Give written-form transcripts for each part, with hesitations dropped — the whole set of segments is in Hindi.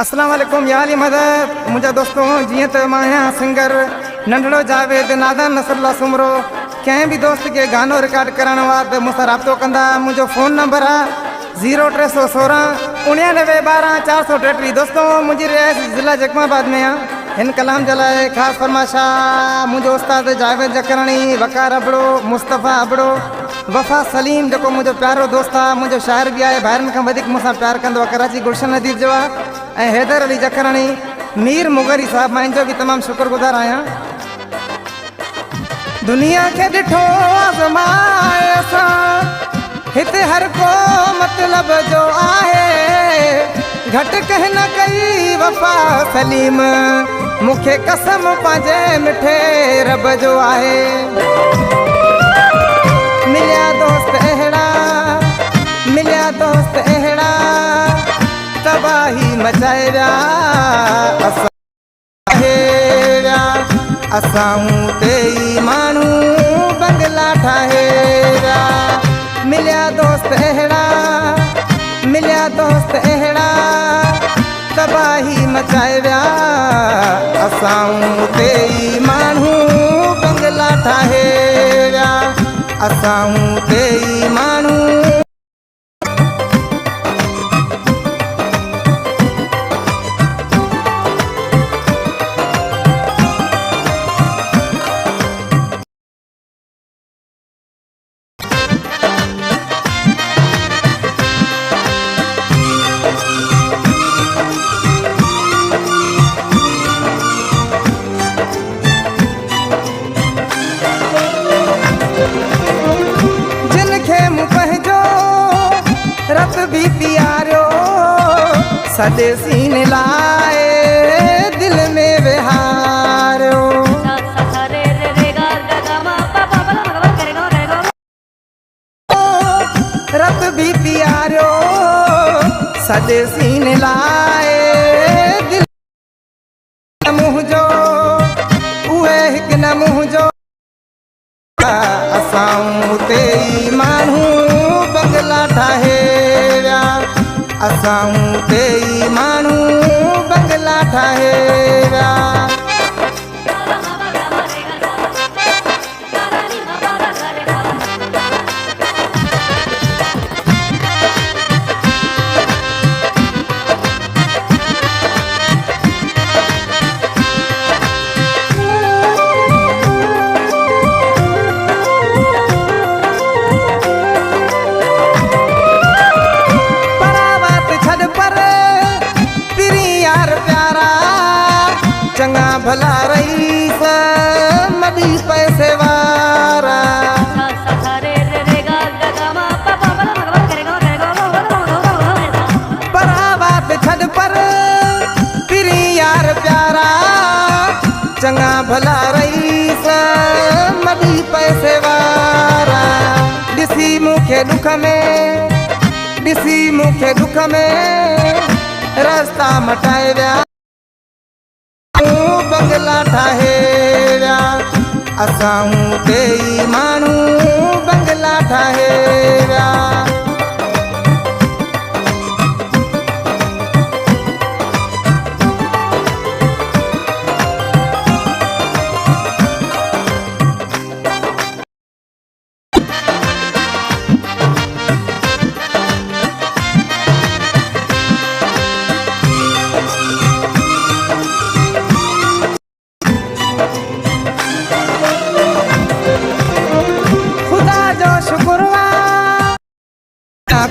अस्सलाम वालेकुम याली मदद मुझा दोस्तों जिए तो माया सिंगर नंढड़ो जावेद नादन नसरुल्ला सुमरो कें भी दोस्त के गानो रिकॉर्ड करण वाद मुसा राब्तो कंदा मुझो फोन नंबर है 0316 9912 433। दोस्तों मुझी रियासत जिला जगमाबाद में इन कलाम जलाए खास फरमाशा मुझो उस्ताद जावेद जकरानी वकार अबड़ो मुस्तफ़ा अबड़ो वफ़ा सलीम जो मुझो प्यारो दोस्त है मुझो शायर भी है ॿाहिरनि खां वधीक मूंसां प्यार कंदो आहे कराची गुलशन नदीर जो आहे हैदर अली जकरानी मीर मुगरी साहब मां इनजो भी तमाम शुक्रगुज़ार आहियां। दुनिया के ॾिठो आज़माए असां हिते हर को मतलब जो आहे घट कह न कई वफ़ा सलीम मुखे कसम पंहिंजे मिठे रब जो आहे। मिलिया दोस्त अहिड़ा तबाही मचाए विया असां ते ई माण्हू बंगला ठाहे विया। मिलिया दोस्त अहिड़ा तबाही मचाए विया असां ते ई माण्हू बंगला ठाहे विया असां ते ई माण्हू। रत भी प्यारो सदे सीने लाए दिल में विहारो रत भी प्यारो सदे सीने लाए दिल मुँह जो उहे हिक न मुँह जो असां ते ई माण्हू बंगला ठाहे विया असां ते ई माण्हू बंगला ठाहे विया। चंगा भला रईस मदी पैसे वारा परावात छड़ पर पिरी यार प्यारा चंगा भला रईस मदी पैसे वारा। ॾिसी मूंखे दुख में रास्ता मटाए विया बंगला ठाहे विया असां ते ई माण्हू बंगला ठाहे विया।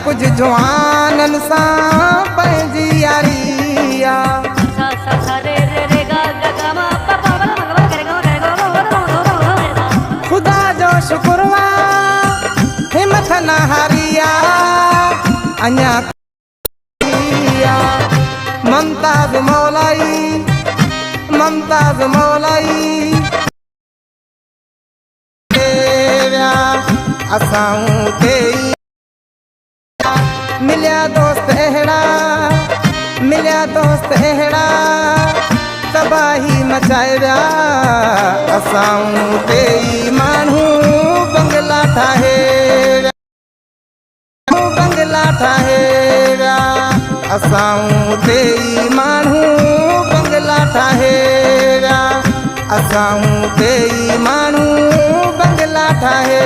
कुछ जवानन सां पंहिंजी यारी ख़ुदा जो शुक्रवा हिमत न हारिया अञा ममताज़ मौलाई असां ते मिलिया दोस्त अहिड़ा तबाही मचाए विया असां ते ई माण्हू बंगला ठाहे विया असां ते ई माण्हू बंगला ठाहे विया असां ते ई माण्हू बंगला ठाहे